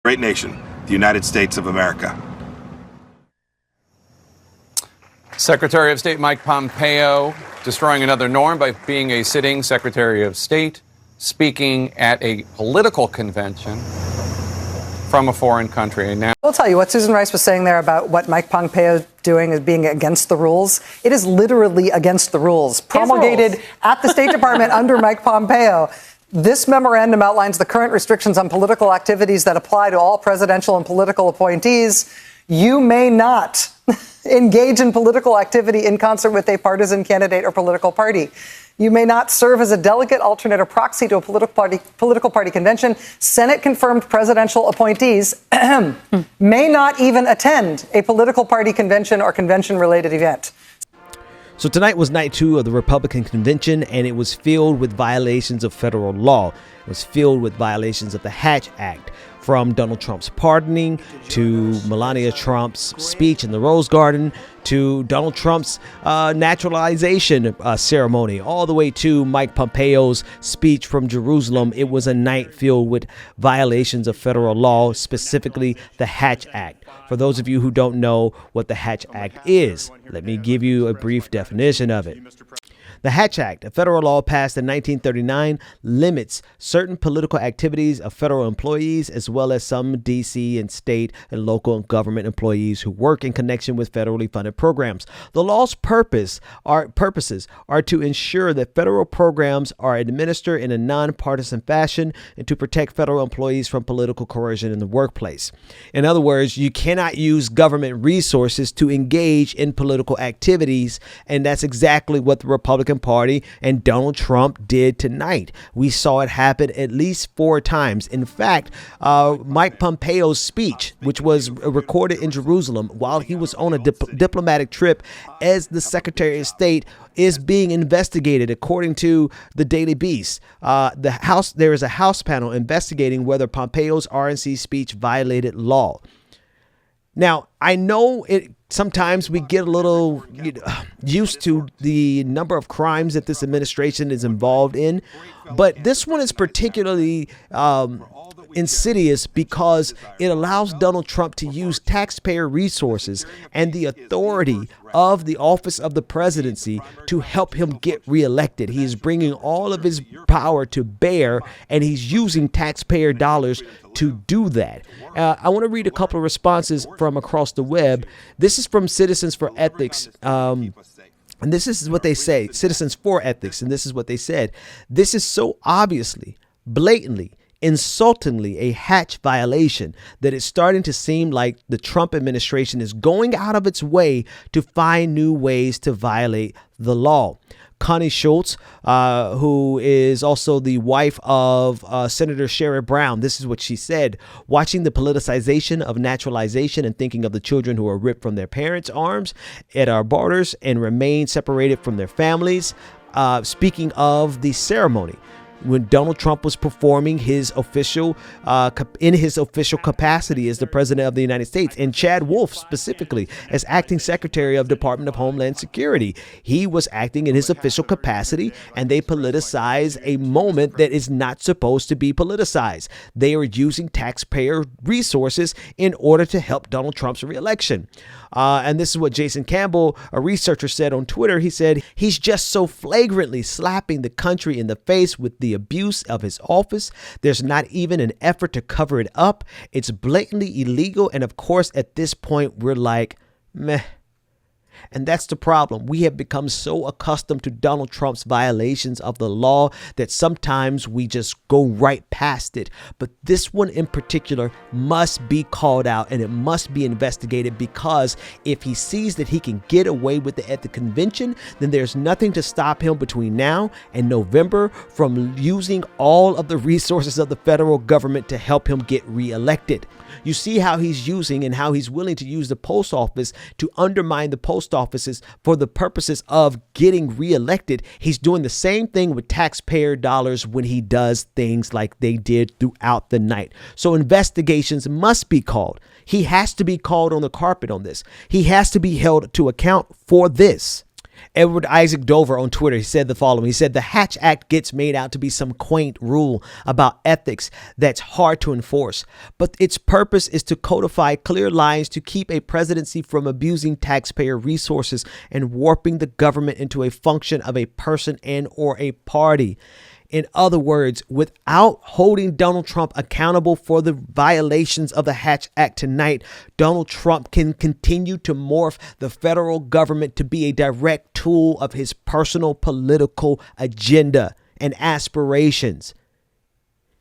Great nation, the United States of America. Secretary of State Mike Pompeo destroying another norm by being a sitting Secretary of State, speaking at a political convention from a foreign country. And now, I'll tell you what Susan Rice was saying there about what Mike Pompeo doing as being against the rules. It is literally against the rules promulgated at the State Department under Mike Pompeo. This memorandum outlines the current restrictions on political activities that apply to all presidential and political appointees. You may not engage in political activity in concert with a partisan candidate or political party. You may not serve as a delegate, alternate, or proxy to a political party convention. Senate-confirmed presidential appointees may not even attend a political party convention or convention-related event. So tonight was night 2 of the Republican convention, and it was filled with violations of federal law. It was filled with violations of the Hatch Act, from Donald Trump's pardoning to Melania Trump's speech in the Rose Garden to Donald Trump's naturalization ceremony, all the way to Mike Pompeo's speech from Jerusalem. It was a night filled with violations of federal law, specifically the Hatch Act. For those of you who don't know what the Hatch Act is, let me give you a brief definition of it. The Hatch Act, a federal law passed in 1939, limits certain political activities of federal employees as well as some D.C. and state and local government employees who work in connection with federally funded programs. The law's purposes are to ensure that federal programs are administered in a nonpartisan fashion and to protect federal employees from political coercion in the workplace. In other words, you cannot use government resources to engage in political activities, and that's exactly what the Republican Party and Donald Trump did tonight. We saw it happen at least 4 times. In fact, Mike Pompeo's speech, which was recorded in Jerusalem while he was on a diplomatic trip as the Secretary of State, is being investigated according to the Daily Beast. There is a House panel investigating whether Pompeo's RNC speech violated law. Now, I know sometimes we get a little used to the number of crimes that this administration is involved in, but this one is particularly insidious because it allows Donald Trump to use taxpayer resources and the authority of the office of the presidency to help him get reelected. He is bringing all of his power to bear, and he's using taxpayer dollars to do that. I want to read a couple of responses from across the web. This is from Citizens for Ethics. And this is what they say, Citizens for Ethics. And this is what they said. This is so obviously, blatantly, insultingly a Hatch violation that it's starting to seem like the Trump administration is going out of its way to find new ways to violate the law. Connie Schultz, who is also the wife of Senator Sherrod Brown. This is what she said. Watching the politicization of naturalization and thinking of the children who are ripped from their parents' arms at our borders and remain separated from their families. Speaking of the ceremony, when Donald Trump was performing his official capacity as the president of the United States, and Chad Wolf specifically as acting secretary of Department of Homeland Security. He was acting in his official capacity, and they politicized a moment that is not supposed to be politicized. They are using taxpayer resources in order to help Donald Trump's reelection. And this is what Jason Campbell, a researcher, said on Twitter. He said, he's just so flagrantly slapping the country in the face with the abuse of his office. There's not even an effort to cover it up. It's blatantly illegal. And of course, at this point, we're like, meh. And that's the problem. We have become so accustomed to Donald Trump's violations of the law that sometimes we just go right past it. But this one in particular must be called out, and it must be investigated, because if he sees that he can get away with it at the convention, then there's nothing to stop him between now and November from using all of the resources of the federal government to help him get reelected. You see how he's using and how he's willing to use the post office to undermine the post offices for the purposes of getting reelected. He's doing the same thing with taxpayer dollars when he does things like they did throughout the night. So investigations must be called. He has to be called on the carpet on this. He has to be held to account for this. Edward Isaac Dover on Twitter, he said the following. He said, the Hatch Act gets made out to be some quaint rule about ethics that's hard to enforce, but its purpose is to codify clear lines to keep a presidency from abusing taxpayer resources and warping the government into a function of a person and or a party. In other words, without holding Donald Trump accountable for the violations of the Hatch Act tonight, Donald Trump can continue to morph the federal government to be a direct tool of his personal political agenda and aspirations.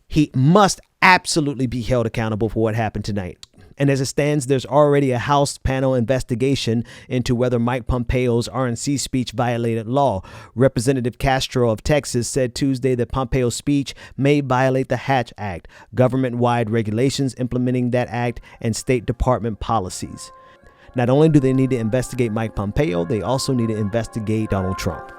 He must absolutely be held accountable for what happened tonight. And as it stands, there's already a House panel investigation into whether Mike Pompeo's RNC speech violated law. Representative Castro of Texas said Tuesday that Pompeo's speech may violate the Hatch Act, government-wide regulations implementing that act, and State Department policies. Not only do they need to investigate Mike Pompeo, they also need to investigate Donald Trump.